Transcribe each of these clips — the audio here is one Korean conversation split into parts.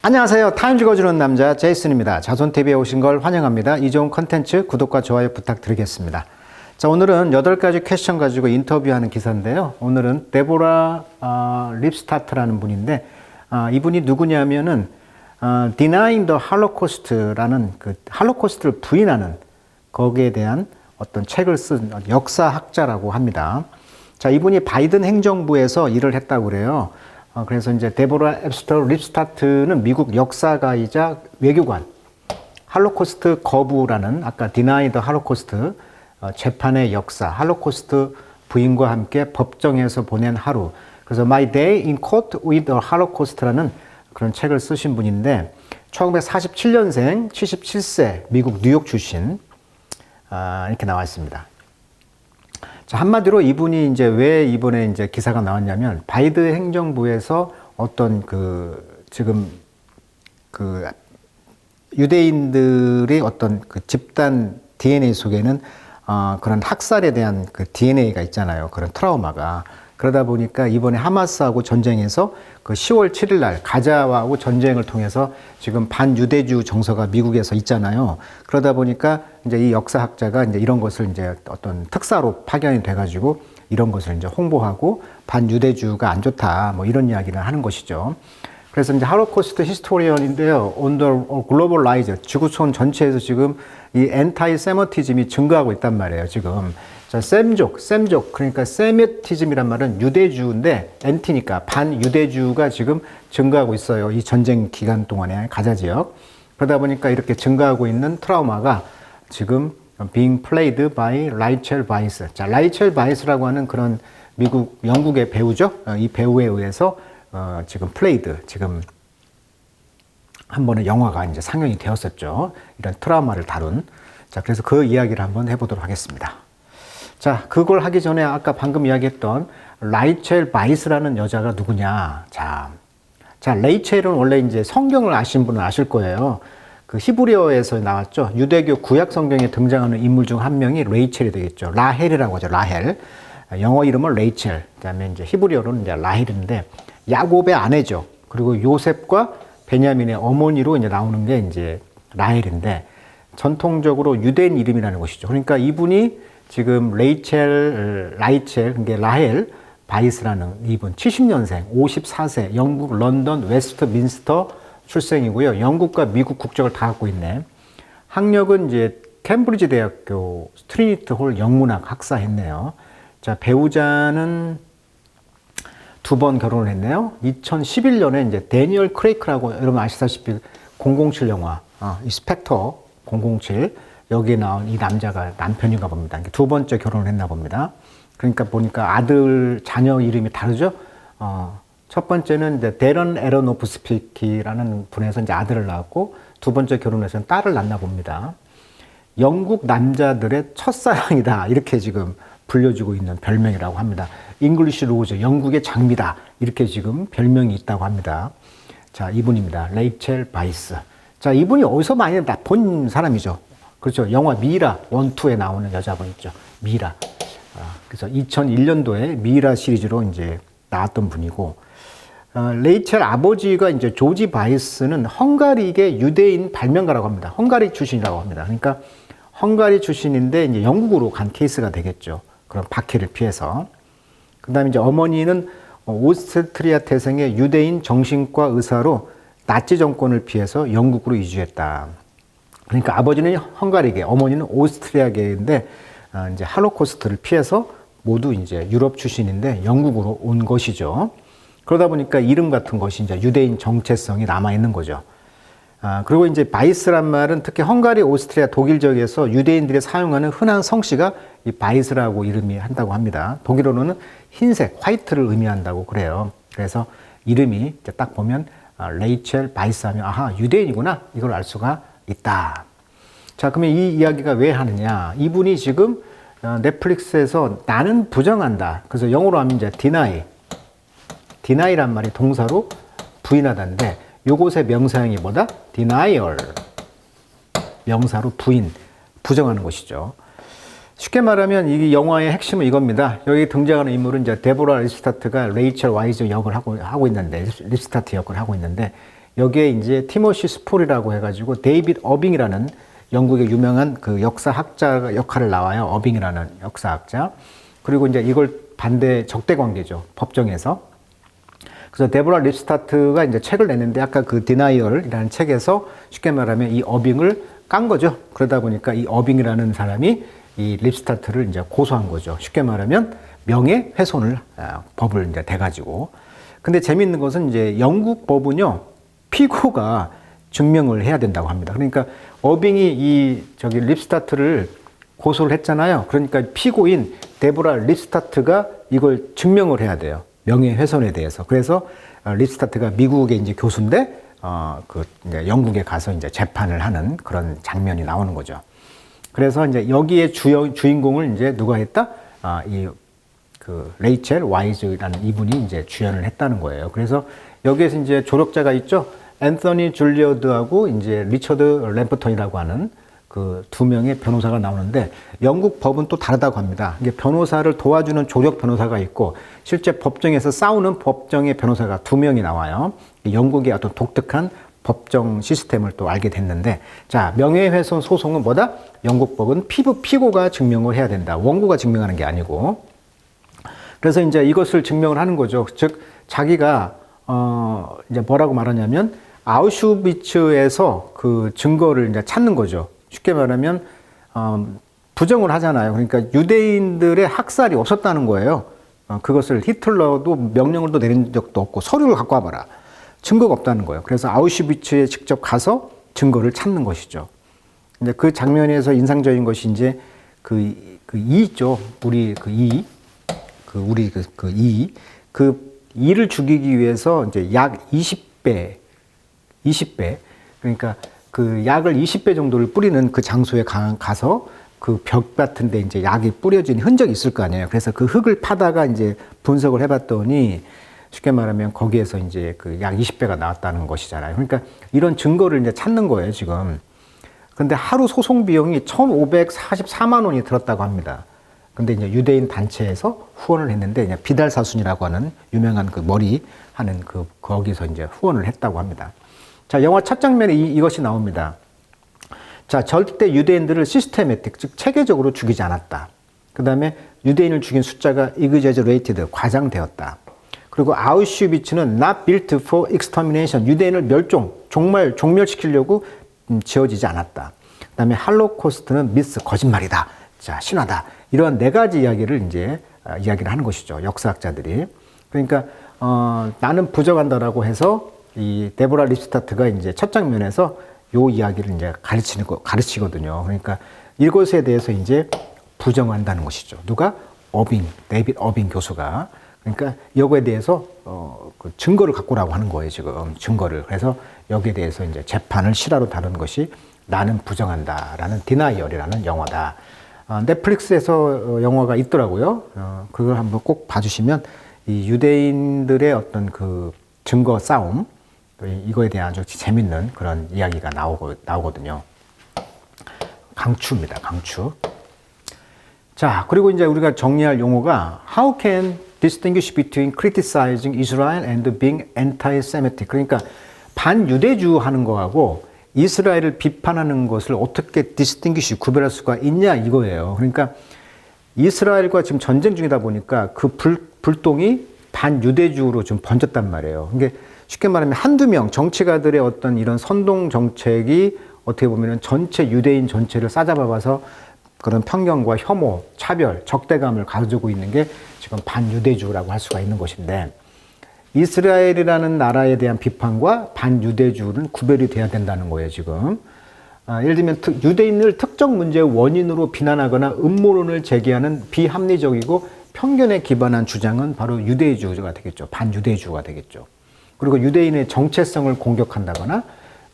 안녕하세요. 타임즈 거주는 남자 제이슨입니다. 자손TV에 오신 걸 환영합니다. 이 좋은 컨텐츠 구독과 좋아요 부탁드리겠습니다. 자, 오늘은 8가지 퀘스천 가지고 인터뷰하는 기사인데요. 오늘은 데보라 립스타트라는 분인데 이분이 누구냐면은 Denying the Holocaust라는 그 할로코스트를 부인하는 거기에 대한 어떤 책을 쓴 역사학자라고 합니다. 자, 이분이 바이든 행정부에서 일을 했다고 그래요. 그래서 이제 데보라 앱스터 립스타트는 미국 역사가이자 외교관, 할로코스트 거부라는 아까 Deny the Holocaust 재판의 역사, 할로코스트 부인과 함께 법정에서 보낸 하루. 그래서 My Day in Court with the Holocaust라는 그런 책을 쓰신 분인데 1947년생, 77세, 미국 뉴욕 출신 이렇게 나와 있습니다. 자, 한마디로 이분이 이제 왜 이번에 이제 기사가 나왔냐면 바이든 행정부에서 어떤 지금 유대인들의 어떤 집단 DNA 속에는 그런 학살에 대한 DNA가 있잖아요. 그런 트라우마가. 그러다 보니까 이번에 하마스하고 전쟁에서 10월 7일 날 가자하고 전쟁을 통해서 지금 반유대주 정서가 미국에서 있잖아요. 그러다 보니까 이제 이 역사학자가 이제 이런 것을 이제 어떤 특사로 파견이 돼가지고 이런 것을 이제 홍보하고 반유대주가 안 좋다 뭐 이런 이야기를 하는 것이죠. 그래서 이제 할로코스트 히스토리언인데요. On the global rise, 지구촌 전체에서 지금 이 엔타이세머티즘이 증가하고 있단 말이에요. 지금. 자, 셈족, 그러니까 세메티즘이란 말은 유대주인데 엔티니까 반유대주가 지금 증가하고 있어요. 이 전쟁 기간 동안에 가자 지역. 그러다 보니까 이렇게 증가하고 있는 트라우마가 지금 being played by 라이첼 바이스. 자, 라이첼 바이스라고 하는 그런 미국, 영국의 배우죠. 이 배우에 의해서 지금 played, 지금 한 번의 영화가 이제 상영이 되었었죠. 이런 트라우마를 다룬. 자, 그래서 그 이야기를 한번 해보도록 하겠습니다. 자, 그걸 하기 전에 아까 방금 이야기했던 라이첼 바이스라는 여자가 누구냐. 자, 레이첼은 원래 이제 성경을 아신 분은 아실 거예요. 그 히브리어에서 나왔죠. 유대교 구약 성경에 등장하는 인물 중 한 명이 레이첼이 되겠죠. 라헬이라고 하죠. 라헬. 영어 이름은 레이첼. 그다음에 이제 히브리어로는 이제 라헬인데 야곱의 아내죠. 그리고 요셉과 베냐민의 어머니로 이제 나오는 게 이제 라헬인데 전통적으로 유대인 이름이라는 것이죠. 그러니까 이분이 지금 라이첼, 그게 라헬 바이스라는 이분 70년생, 54세, 영국 런던 웨스트민스터 출생이고요. 영국과 미국 국적을 다 갖고 있네. 학력은 이제 캠브리지 대학교 트리니티 홀 영문학 학사했네요. 자, 배우자는 2번 결혼을 했네요. 2011년에 이제 데니얼 크레이크라고 여러분 아시다시피 007 영화, 이 스펙터 007 여기에 나온 이 남자가 남편인가 봅니다. 두 번째 결혼을 했나 봅니다. 그러니까 보니까 아들, 자녀 이름이 다르죠? 첫 번째는 이제 데런 에러노프스키라는 분에서 이제 아들을 낳았고, 두 번째 결혼해서는 딸을 낳나 봅니다. 영국 남자들의 첫사랑이다. 이렇게 지금 불려지고 있는 별명이라고 합니다. 잉글리시 로즈, 영국의 장미다. 이렇게 지금 별명이 있다고 합니다. 자, 이분입니다. 레이첼 바이스. 자, 이분이 어디서 많이 본 사람이죠? 그렇죠. 영화 미라 1, 2에 나오는 여자분 있죠. 미라. 그래서 2001년도에 미라 시리즈로 이제 나왔던 분이고, 레이첼 아버지가 이제 조지 바이스는 헝가리계 유대인 발명가라고 합니다. 헝가리 출신이라고 합니다. 그러니까 헝가리 출신인데 이제 영국으로 간 케이스가 되겠죠. 그런 박해를 피해서. 그 다음에 이제 어머니는 오스트리아 태생의 유대인 정신과 의사로 나치 정권을 피해서 영국으로 이주했다. 그러니까 아버지는 헝가리계, 어머니는 오스트리아계인데 이제 할로코스트를 피해서 모두 이제 유럽 출신인데 영국으로 온 것이죠. 그러다 보니까 이름 같은 것이 이제 유대인 정체성이 남아 있는 거죠. 그리고 이제 바이스란 말은 특히 헝가리, 오스트리아, 독일 지역에서 유대인들이 사용하는 흔한 성씨가 이 바이스라고 이름이 한다고 합니다. 독일어로는 흰색, 화이트를 의미한다고 그래요. 그래서 이름이 이제 딱 보면 레이첼 바이스 하면 아하, 유대인이구나. 이걸 알 수가 있다. 자, 그러면 이 이야기가 왜 하느냐? 이분이 지금 넷플릭스에서 나는 부정한다. 그래서 영어로 하면 이제 deny.란 말이 동사로 부인하다인데 요것의 명사형이 뭐다? denial. 명사로 부정하는 것이죠. 쉽게 말하면 이 영화의 핵심은 이겁니다. 여기 등장하는 인물은 이제 데보라 립스타트가 레이첼 와이즈 역을 하고 있는데, 립스타트 역을 하고 있는데, 여기에 이제 티모시 스폴이라고 해가지고 데이빗 어빙이라는 영국의 유명한 그 역사학자 역할을 나와요. 어빙이라는 역사학자. 그리고 이제 이걸 반대 적대 관계죠. 법정에서. 그래서 데보라 립스타트가 이제 책을 냈는데 아까 그 디나이얼이라는 책에서 쉽게 말하면 이 어빙을 깐 거죠. 그러다 보니까 이 어빙이라는 사람이 이 립스타트를 이제 고소한 거죠. 쉽게 말하면 명예훼손을 법을 이제 대가지고. 근데 재미있는 것은 이제 영국 법은요, 피고가 증명을 해야 된다고 합니다. 그러니까 어빙이 이 저기 립스타트를 고소를 했잖아요. 그러니까 피고인 데보라 립스타트가 이걸 증명을 해야 돼요. 명예훼손에 대해서. 그래서 립스타트가 미국의 이제 교수인데 그 이제 영국에 가서 이제 재판을 하는 그런 장면이 나오는 거죠. 그래서 이제 여기에 주인공을 이제 누가 했다? 이 그 레이첼 와이즈라는 이분이 이제 주연을 했다는 거예요. 그래서 여기에서 이제 조력자가 있죠. 앤서니 줄리어드하고 이제 리처드 램프턴이라고 하는 그 두 명의 변호사가 나오는데 영국 법은 또 다르다고 합니다. 이게 변호사를 도와주는 조력 변호사가 있고 실제 법정에서 싸우는 법정의 변호사가 두 명이 나와요. 영국의 어떤 독특한 법정 시스템을 또 알게 됐는데, 자, 명예훼손 소송은 뭐다? 영국 법은 피고가 증명을 해야 된다. 원고가 증명하는 게 아니고. 그래서 이제 이것을 증명을 하는 거죠. 즉, 자기가 이제 뭐라고 말하냐면 아우슈비츠에서 그 증거를 이제 찾는 거죠. 쉽게 말하면 부정을 하잖아요. 그러니까 유대인들의 학살이 없었다는 거예요. 그것을 히틀러도 명령을 또 내린 적도 없고 서류를 갖고 와봐라. 증거가 없다는 거예요. 그래서 아우슈비츠에 직접 가서 증거를 찾는 것이죠. 이제 그 장면에서 인상적인 것이 이제 그 이 있죠. 우리 그 이, 그 이를 죽이기 위해서 이제 약 20배, 그러니까 그 약을 20배 정도를 뿌리는 그 장소에 가서 그 벽 같은 데 이제 약이 뿌려진 흔적이 있을 거 아니에요. 그래서 그 흙을 파다가 이제 분석을 해봤더니 쉽게 말하면 거기에서 이제 그 약 20배가 나왔다는 것이잖아요. 그러니까 이런 증거를 이제 찾는 거예요, 지금. 근데 하루 소송 비용이 1,544만 원이 들었다고 합니다. 근데 이제 유대인 단체에서 후원을 했는데 이제 비달사순이라고 하는 유명한 그 머리 하는 거기서 이제 후원을 했다고 합니다. 자, 영화 첫 장면에 이것이 나옵니다. 자, 절대 유대인들을 시스테매틱, 즉 체계적으로 죽이지 않았다. 그 다음에 유대인을 죽인 숫자가 exaggerated, 과장되었다. 그리고 아우슈비츠는 not built for extermination, 유대인을 정말 종멸시키려고 지어지지 않았다. 그 다음에 할로코스트는 미스, 거짓말이다. 자, 신화다. 이러한 네 가지 이야기를 이제 이야기를 하는 것이죠. 역사학자들이. 그러니까 나는 부정한다라고 해서 이 데보라 립스타트가 이제 첫 장면에서 요 이야기를 이제 가르치거든요. 그러니까 이것에 대해서 이제 부정한다는 것이죠. 누가? 데이빗 어빙 교수가. 그러니까 여기에 대해서 그 증거를 갖고 오라고 하는 거예요, 지금. 증거를. 그래서 여기에 대해서 이제 재판을 실화로 다룬 것이 나는 부정한다라는 디나이얼이라는 영화다. 넷플릭스에서 영화가 있더라고요. 그걸 한번 꼭 봐주시면 이 유대인들의 어떤 그 증거 싸움, 이거에 대한 아주 재밌는 그런 이야기가 나오거든요. 강추입니다, 강추. 자, 그리고 이제 우리가 정리할 용어가 How can distinguish between criticizing Israel and being anti-Semitic? 그러니까 반유대주 하는 거하고 이스라엘을 비판하는 것을 어떻게 distinguish, 구별할 수가 있냐 이거예요. 그러니까 이스라엘과 지금 전쟁 중이다 보니까 그 불똥이 반유대주로 좀 번졌단 말이에요. 이게 쉽게 말하면 한두 명 정치가들의 어떤 이런 선동 정책이 어떻게 보면 전체 유대인 전체를 싸잡아봐서 그런 편견과 혐오, 차별, 적대감을 가지고 있는 게 지금 반유대주라고 할 수가 있는 것인데, 이스라엘이라는 나라에 대한 비판과 반유대주는 구별이 돼야 된다는 거예요, 지금. 예를 들면 유대인을 특정 문제의 원인으로 비난하거나 음모론을 제기하는 비합리적이고 편견에 기반한 주장은 바로 유대주가 되겠죠. 반유대주가 되겠죠. 그리고 유대인의 정체성을 공격한다거나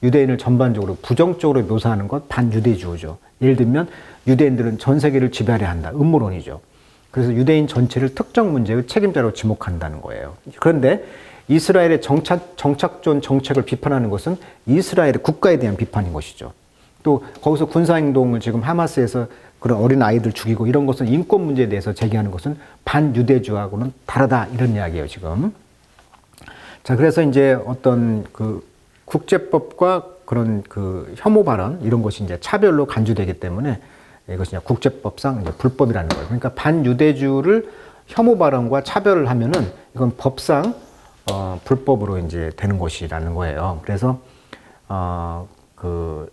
유대인을 전반적으로 부정적으로 묘사하는 것 반유대주의죠. 예를 들면 유대인들은 전 세계를 지배하려 한다. 음모론이죠. 그래서 유대인 전체를 특정 문제의 책임자로 지목한다는 거예요. 그런데 이스라엘의 정착존 정책을 비판하는 것은 이스라엘의 국가에 대한 비판인 것이죠. 또 거기서 군사행동을 지금 하마스에서 그런 어린 아이들 죽이고 이런 것은 인권 문제에 대해서 제기하는 것은 반유대주하고는 다르다 이런 이야기예요, 지금. 자, 그래서 이제 어떤 그 국제법과 그런 그 혐오 발언 이런 것이 이제 차별로 간주되기 때문에 이것이 이제 국제법상 이제 불법이라는 거예요. 그러니까 반유대주를 혐오 발언과 차별을 하면은 이건 법상 불법으로 이제 되는 것이라는 거예요. 그래서 그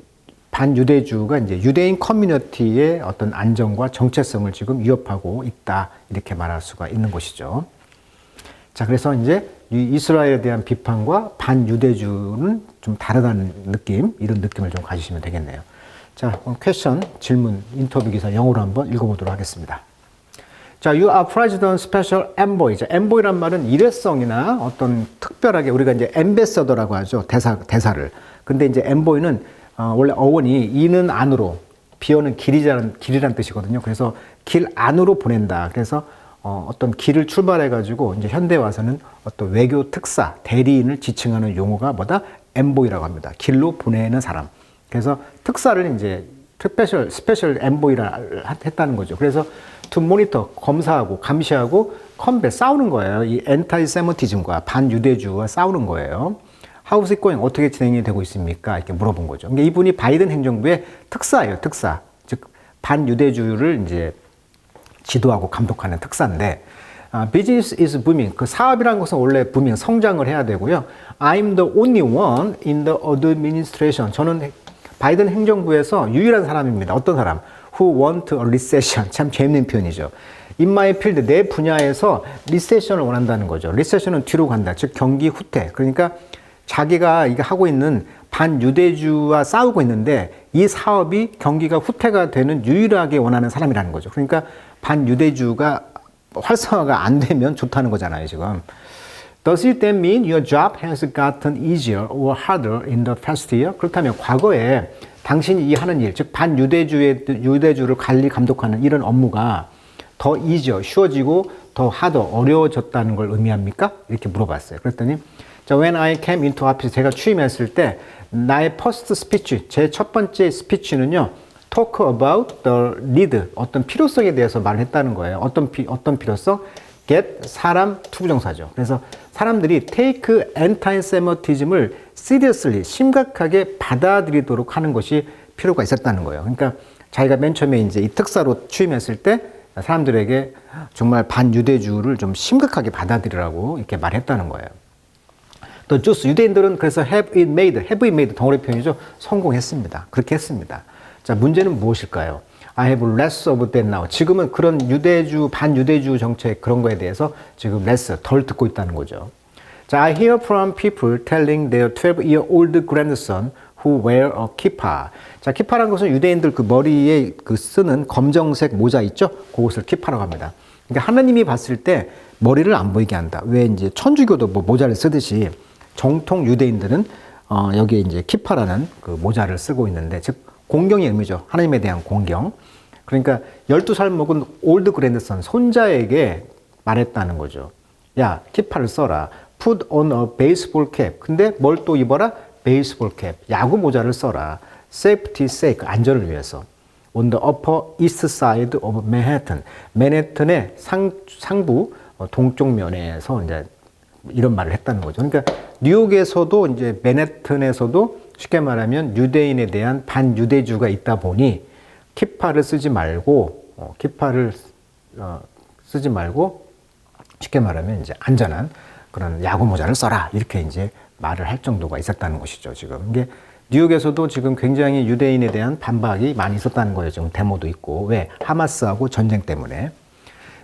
반유대주가 이제 유대인 커뮤니티의 어떤 안정과 정체성을 지금 위협하고 있다 이렇게 말할 수가 있는 것이죠. 자, 그래서 이제 이 이스라엘에 대한 비판과 반유대주는 좀 다르다는 느낌, 이런 느낌을 좀 가지시면 되겠네요. 자, 퀘션, 질문, 인터뷰 기사 영어로 한번 읽어보도록 하겠습니다. 자, you are President Special Envoy. 자, envoy란 말은 일회성이나 어떤 특별하게 우리가 이제 엠베서더라고 하죠. 대사를. 근데 이제 envoy는 원래 어원이 이는 안으로, 비어는 길이란 뜻이거든요. 그래서 길 안으로 보낸다. 그래서 어떤 길을 출발해가지고 이제 현대 와서는 어떤 외교 특사, 대리인을 지칭하는 용어가 뭐다? envoy라고 합니다. 길로 보내는 사람. 그래서 특사를 이제 스페셜 envoy라 했다는 거죠. 그래서 to monitor, 검사하고 감시하고 컴뱃 싸우는 거예요. 이 엔타이세미티즘과 반유대주와 싸우는 거예요. How's it going? 어떻게 진행이 되고 있습니까? 이렇게 물어본 거죠. 그러니까 이분이 바이든 행정부의 특사예요, 특사. 즉 반유대주를 이제 지도하고 감독하는 특사인데, business is booming. 그 사업이라는 것은 원래 booming, 성장을 해야 되고요. I'm the only one in the administration. 저는 바이든 행정부에서 유일한 사람입니다. 어떤 사람? Who want a recession. 참 재밌는 표현이죠. In my field, 내 분야에서 리세션을 원한다는 거죠. 리세션은 뒤로 간다. 즉 경기 후퇴. 그러니까 자기가 이게 하고 있는 반유대주와 싸우고 있는데 이 사업이 경기가 후퇴가 되는 유일하게 원하는 사람이라는 거죠. 그러니까 반유대주가 활성화가 안 되면 좋다는 거잖아요, 지금. Does it then mean your job has gotten easier or harder in the past year? 그렇다면 과거에 당신이 이 하는 일, 즉 반유대주를 관리 감독하는 이런 업무가 더 easier, 쉬워지고 더 harder, 어려워졌다는 걸 의미합니까? 이렇게 물어봤어요. 그랬더니 자, when I came into office, 제가 취임했을 때 나의 first speech, 제 첫 번째 스피치는요, talk about the need, 어떤 필요성에 대해서 말을 했다는 거예요. 어떤 필요성? get, 사람, 투부정사죠. 그래서 사람들이 take anti-Semitism을 seriously, 심각하게 받아들이도록 하는 것이 필요가 있었다는 거예요. 그러니까 자기가 맨 처음에 이제 이 특사로 취임했을 때 사람들에게 정말 반유대주를 좀 심각하게 받아들이라고 이렇게 말했다는 거예요. The Jews, 유대인들은 그래서 have it made, 덩어리 표현이죠. 성공했습니다. 그렇게 했습니다. 자, 문제는 무엇일까요? I have less of that now. 지금은 그런 반유대주 정책 그런 거에 대해서 지금 덜 듣고 있다는 거죠. 자, I hear from people telling their 12-year-old grandson who wear a kippah. 자, 키파라는 것은 유대인들 그 머리에 그 쓰는 검정색 모자 있죠? 그것을 키파라고 합니다. 그러니까 하나님이 봤을 때 머리를 안 보이게 한다. 왜 이제 천주교도 뭐 모자를 쓰듯이 정통 유대인들은 여기에 이제 키파라는 그 모자를 쓰고 있는데, 즉 공경의 의미죠. 하나님에 대한 공경. 그러니까 12살 먹은 올드 그랜드선, 손자에게 말했다는 거죠. 야, 키파를 써라. Put on a baseball cap. 근데 뭘 또 입어라? baseball cap. 야구 모자를 써라. Safety sake. 안전을 위해서. On the upper east side of Manhattan. 맨해튼의 상부 동쪽 면에서 이제 이런 말을 했다는 거죠. 그러니까 뉴욕에서도 이제 맨해튼에서도 쉽게 말하면 유대인에 대한 반유대주가 있다 보니 키파를 쓰지 말고 쉽게 말하면 이제 안전한 그런 야구 모자를 써라 이렇게 이제 말을 할 정도가 있었다는 것이죠. 지금 이게 뉴욕에서도 지금 굉장히 유대인에 대한 반박이 많이 있었다는 거예요. 지금 데모도 있고. 왜? 하마스하고 전쟁 때문에.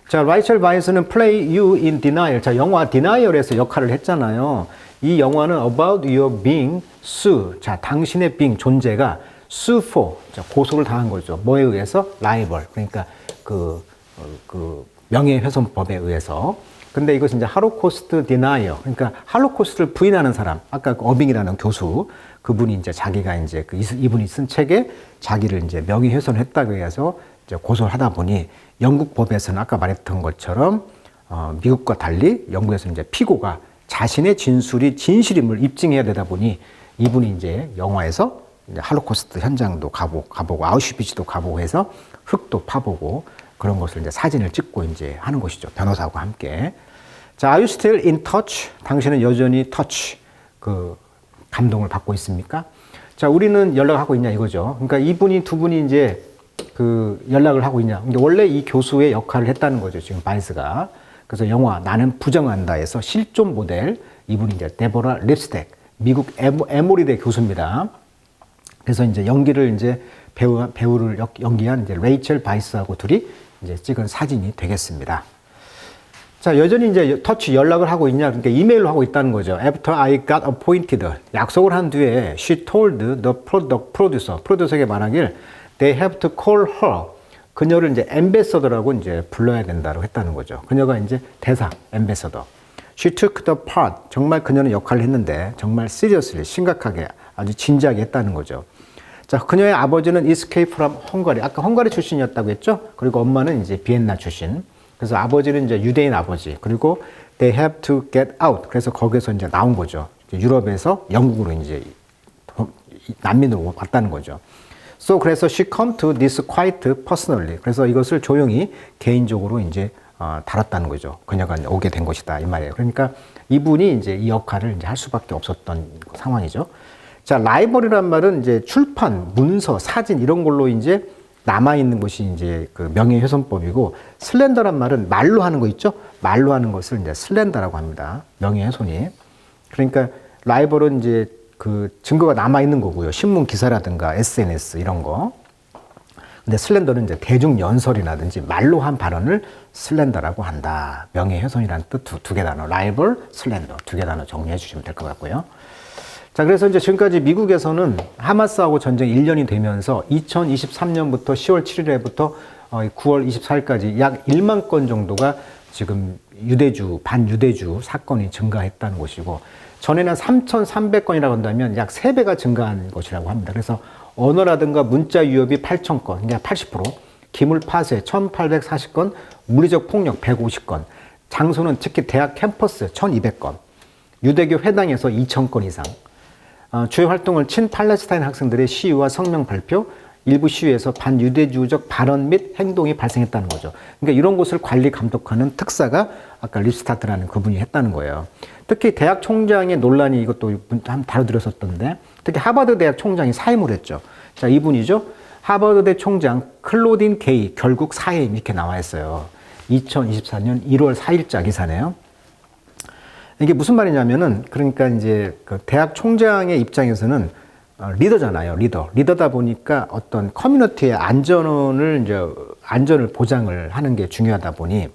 자, 라이첼 바이스는 Play You in Denial. 자, 영화 Denial에서 역할을 했잖아요. 이 영화는 About Your Being Sued. 자, 당신의 being, 존재가 sue for. 자, 고소를 당한 거죠. 뭐에 의해서? Libel. 그러니까 그 명예훼손법에 의해서. 근데 이것은 이제 할로코스트 디나이어. 그러니까 할로코스트를 부인하는 사람. 아까 그 어빙이라는 교수. 그분이 이제 자기가 이제 이분이 쓴 책에 자기를 이제 명예훼손을 했다고 해서 이제 고소를 하다 보니 영국 법에서는 아까 말했던 것처럼 미국과 달리 영국에서 이제 피고가 자신의 진술이 진실임을 입증해야 되다 보니 이분이 이제 영화에서 이제 할로코스트 현장도 가보고 아우슈비츠도 가보고 해서 흙도 파보고 그런 것을 이제 사진을 찍고 이제 하는 것이죠. 변호사하고 함께. 자, Are you still in touch? 당신은 여전히 touch, 감동을 받고 있습니까? 자, 우리는 연락하고 있냐 이거죠. 그러니까 이분이 두 분이 이제 그 연락을 하고 있냐. 근데 원래 이 교수의 역할을 했다는 거죠. 지금 바이스가. 그래서 영화 나는 부정한다에서 실존 모델 이분이 이제 데보라 립스텍 미국 에모리대 교수입니다. 그래서 이제 연기를 이제 배우를 연기한 이제 레이첼 바이스하고 둘이 이제 찍은 사진이 되겠습니다. 자, 여전히 이제 터치 연락을 하고 있냐? 그러니까 이메일로 하고 있다는 거죠. After I got appointed. 약속을 한 뒤에 she told the producer. 프로듀서에게 말하길 they have to call her. 그녀를 이제 엠베서더라고 이제 불러야 된다고 했다는 거죠. 그녀가 이제 대사, 엠베서더. She took the part. 정말 그녀는 역할을 했는데 정말 seriously, 심각하게 아주 진지하게 했다는 거죠. 자, 그녀의 아버지는 escape from Hungary. 아까 헝가리 출신이었다고 했죠? 그리고 엄마는 이제 비엔나 출신. 그래서 아버지는 이제 유대인 아버지. 그리고 they have to get out. 그래서 거기서 이제 나온 거죠. 유럽에서 영국으로 이제 난민으로 왔다는 거죠. So 그래서 she come to this quite personally. 그래서 이것을 조용히 개인적으로 이제 다뤘다는 거죠. 그녀가 오게 된 것이다 이 말이에요. 그러니까 이분이 이제 이 역할을 이제 할 수밖에 없었던 상황이죠. 자, 라이벌이란 말은 이제 출판, 문서, 사진 이런 걸로 이제 남아 있는 것이 이제 그 명예훼손법이고 슬렌더란 말은 말로 하는 거 있죠? 말로 하는 것을 이제 슬렌더라고 합니다. 명예훼손이. 그러니까 라이벌은 이제 그 증거가 남아 있는 거고요. 신문 기사라든가 SNS 이런 거. 근데 슬렌더는 이제 대중 연설이라든지 말로 한 발언을 슬렌더라고 한다. 명예훼손이라는 뜻 두 개 단어. 라이벌, 슬렌더 두 개 단어 정리해 주시면 될 것 같고요. 자, 그래서 이제 지금까지 미국에서는 하마스하고 전쟁 1년이 되면서 2023년부터 10월 7일에부터 9월 24일까지 약 1만 건 정도가 지금 유대주, 반유대주 사건이 증가했다는 것이고 전에는 3,300건이라고 한다면 약 3배가 증가한 것이라고 합니다. 그래서 언어라든가 문자 유협이 8,000건, 그러니까 80%, 기물 파쇄 1,840건, 물리적 폭력 150건, 장소는 특히 대학 캠퍼스 1,200건, 유대교 회당에서 2,000건 이상, 주요 활동을 친팔레스타인 학생들의 시위와 성명 발표, 일부 시위에서 반유대주의적 발언 및 행동이 발생했다는 거죠. 그러니까 이런 것을 관리 감독하는 특사가 아까 립스타트라는 그분이 했다는 거예요. 특히 대학 총장의 논란이 이것도 한번 다뤄드렸었던데 특히 하버드 대학 총장이 사임을 했죠. 자, 이분이죠. 하버드대 총장 클로딘 게이 결국 사임 이렇게 나와 있어요. 2024년 1월 4일자 기사네요. 이게 무슨 말이냐면은 그러니까 이제 그 대학 총장의 입장에서는 리더잖아요. 리더다 보니까 어떤 커뮤니티의 안전을 보장을 하는 게 중요하다 보니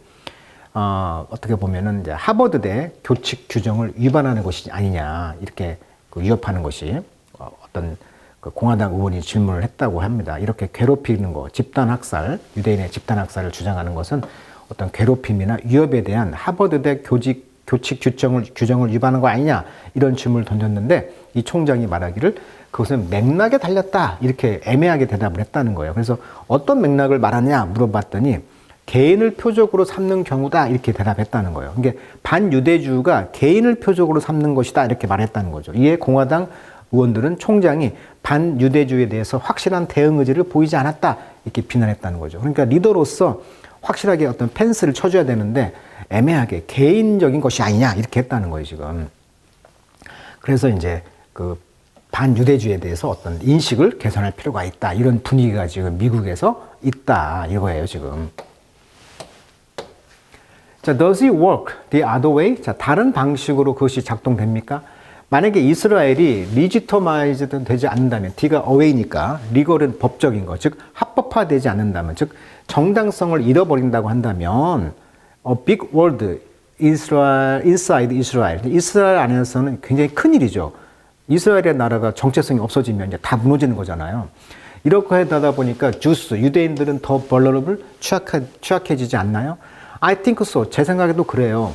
어떻게 보면은 이제 하버드대 교칙 규정을 위반하는 것이 아니냐 이렇게 위협하는 것이 어떤 그 공화당 의원이 질문을 했다고 합니다. 이렇게 괴롭히는 거, 집단 학살, 유대인의 집단 학살을 주장하는 것은 어떤 괴롭힘이나 위협에 대한 하버드대 교칙 규정을 위반한 거 아니냐 이런 질문을 던졌는데 이 총장이 말하기를 그것은 맥락에 달렸다 이렇게 애매하게 대답을 했다는 거예요. 그래서 어떤 맥락을 말하냐 물어봤더니 개인을 표적으로 삼는 경우다 이렇게 대답했다는 거예요. 그러니까 반유대주의가 개인을 표적으로 삼는 것이다 이렇게 말했다는 거죠. 이에 공화당 의원들은 총장이 반유대주의에 대해서 확실한 대응 의지를 보이지 않았다 이렇게 비난했다는 거죠. 그러니까 리더로서 확실하게 어떤 펜스를 쳐줘야 되는데 애매하게 개인적인 것이 아니냐 이렇게 했다는 거예요 지금. 그래서 이제 그 반유대주의에 대해서 어떤 인식을 개선할 필요가 있다 이런 분위기가 지금 미국에서 있다 이거예요 지금. 자, does it work the other way? 자, 다른 방식으로 그것이 작동됩니까? 만약에 이스라엘이 리지터마이즈드 되지 않는다면 D가 away니까 리걸은 법적인 거, 즉 합법화되지 않는다면, 즉 정당성을 잃어버린다고 한다면 a big world inside Israel. 이스라엘 안에서는 굉장히 큰 일이죠. 이스라엘의 나라가 정체성이 없어지면 이제 다 무너지는 거잖아요. 이렇게 하다 보니까 주스, 유대인들은 더 vulnerable, 취약해지지 않나요? I think so. 제 생각에도 그래요.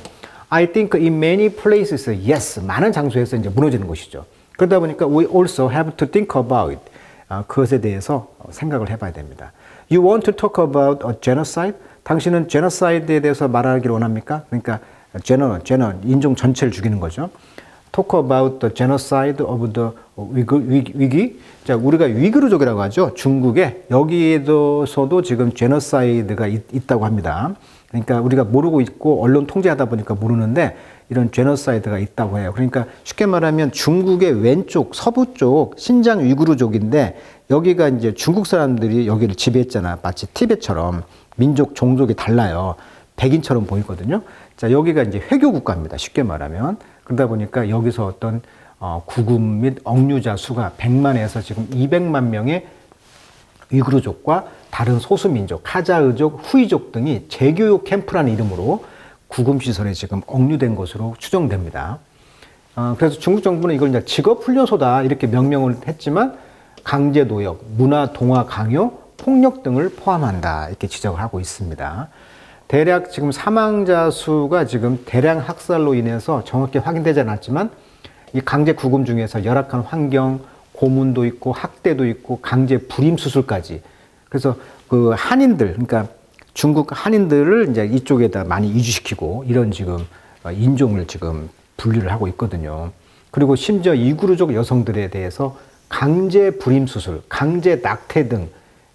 I think in many places, yes. 많은 장소에서 이제 무너지는 것이죠. 그러다 보니까 we also have to think about it. 그것에 대해서 생각을 해봐야 됩니다. You want to talk about a genocide? 당신은 genocide에 대해서 말하기를 원합니까? 그러니까 인종 전체를 죽이는 거죠. Talk about the genocide of the 위기. 자, 우리가 위그르족이라고 하죠. 중국에 여기에서도 지금 genocide가 있다고 합니다. 그러니까 우리가 모르고 있고 언론 통제하다 보니까 모르는데 이런 제노사이드가 있다고 해요. 그러니까 쉽게 말하면 중국의 왼쪽 서부 쪽 신장 위구르족인데 여기가 이제 중국 사람들이 여기를 지배했잖아. 마치 티벳처럼 민족 종족이 달라요. 백인처럼 보이거든요. 자, 여기가 이제 회교 국가입니다. 쉽게 말하면. 그러다 보니까 여기서 어떤 구금 및 억류자 수가 100만에서 지금 200만 명의 위구르족과 다른 소수민족, 카자흐족, 후이족 등이 재교육 캠프라는 이름으로 구금시설에 지금 억류된 것으로 추정됩니다. 그래서 중국 정부는 이걸 이제 직업훈련소다 이렇게 명명을 했지만 강제노역, 문화동화 강요, 폭력 등을 포함한다 이렇게 지적을 하고 있습니다. 대략 지금 사망자 수가 지금 대량 학살로 인해서 정확히 확인되지 않았지만 이 강제 구금 중에서 열악한 환경, 고문도 있고 학대도 있고 강제 불임 수술까지. 그래서 그 한인들, 그러니까 중국 한인들을 이제 이쪽에다 많이 이주시키고 이런 지금 인종을 지금 분류를 하고 있거든요. 그리고 심지어 이구르족 여성들에 대해서 강제 불임 수술, 강제 낙태 등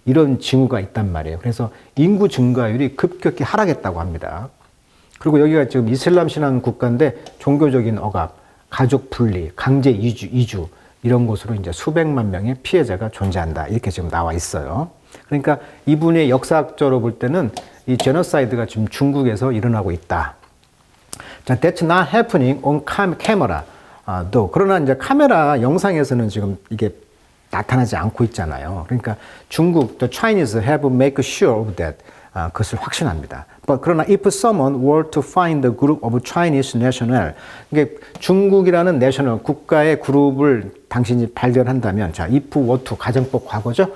이런 징후가 있단 말이에요. 그래서 인구 증가율이 급격히 하락했다고 합니다. 그리고 여기가 지금 이슬람 신앙 국가인데 종교적인 억압, 가족 분리, 강제 이주 이런 것으로 이제 수백만 명의 피해자가 존재한다. 이렇게 지금 나와 있어요. 그러니까 이분의 역사학적으로 볼 때는 이 제노사이드가 지금 중국에서 일어나고 있다. 자, that's not happening on camera. 그러나 이제 카메라 영상에서는 지금 이게 나타나지 않고 있잖아요. 그러니까 중국, the Chinese have make sure of that. 그것을 확신합니다. 그러나 if someone were to find a group of Chinese national, 이게 중국이라는 내셔널 국가의 그룹을 당신이 발견한다면, 자, if were to 가정법 과거죠.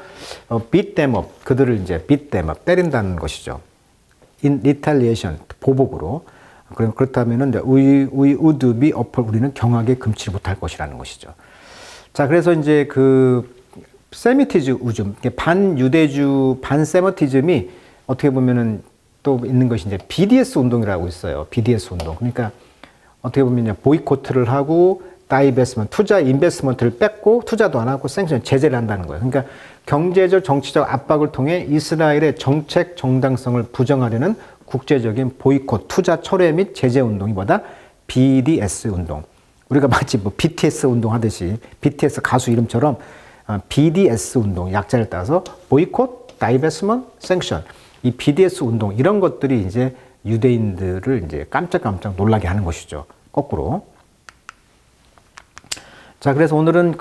beat them up, 그들을 이제 beat them up 때린다는 것이죠. in retaliation 보복으로. 그렇다면은 we would be appalled, 우리는 경악에 금치 못할 것이라는 것이죠. 자, 그래서 이제 그 세미티즘즘, 반유대주, 반세미티즘이 어떻게 보면은 또 있는 것이 이제 BDS 운동이라고 있어요. BDS 운동. 그러니까 어떻게 보면 보이콧을 하고 다이베스먼트, 투자 인베스먼트를 뺏고 투자도 안 하고 생션 제재를 한다는 거예요. 그러니까 경제적 정치적 압박을 통해 이스라엘의 정책 정당성을 부정하려는 국제적인 보이콧, 투자 철회 및 제재 운동이 뭐다? BDS 운동. 우리가 마치 뭐 BTS 운동 하듯이 BTS 가수 이름처럼 BDS 운동 약자를 따서 보이콧, 다이베스먼트, 생션. 이 BDS 운동 이런 것들이 이제 유대인들을 이제 깜짝깜짝 놀라게 하는 것이죠. 거꾸로. 자, 그래서 오늘은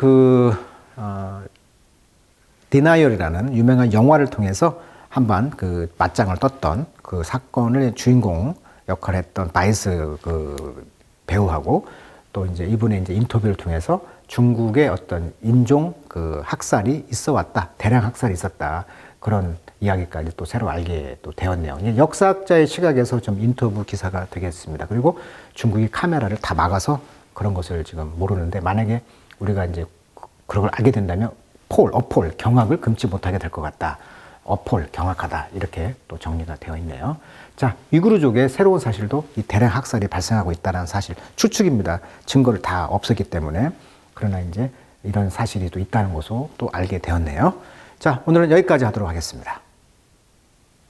디나이얼이라는 유명한 영화를 통해서 한번 그 맞짱을 떴던 그 사건의 주인공 역할을 했던 바이스 그 배우하고 또 이제 이분의 이제 인터뷰를 통해서 중국의 어떤 인종 그 학살이 있어 왔다. 대량 학살이 있었다. 그런 이야기까지 또 새로 알게 또 되었네요. 역사학자의 시각에서 좀 인터뷰 기사가 되겠습니다. 그리고 중국이 카메라를 다 막아서 그런 것을 지금 모르는데 만약에 우리가 이제 그런 걸 알게 된다면 어폴, 경악을 금치 못하게 될 것 같다. 어폴, 경악하다. 이렇게 또 정리가 되어 있네요. 자, 위구르족의 새로운 사실도 이 대량 학살이 발생하고 있다는 사실, 추측입니다. 증거를 다 없었기 때문에. 그러나 이제 이런 사실이 또 있다는 것을 또 알게 되었네요. 자, 오늘은 여기까지 하도록 하겠습니다.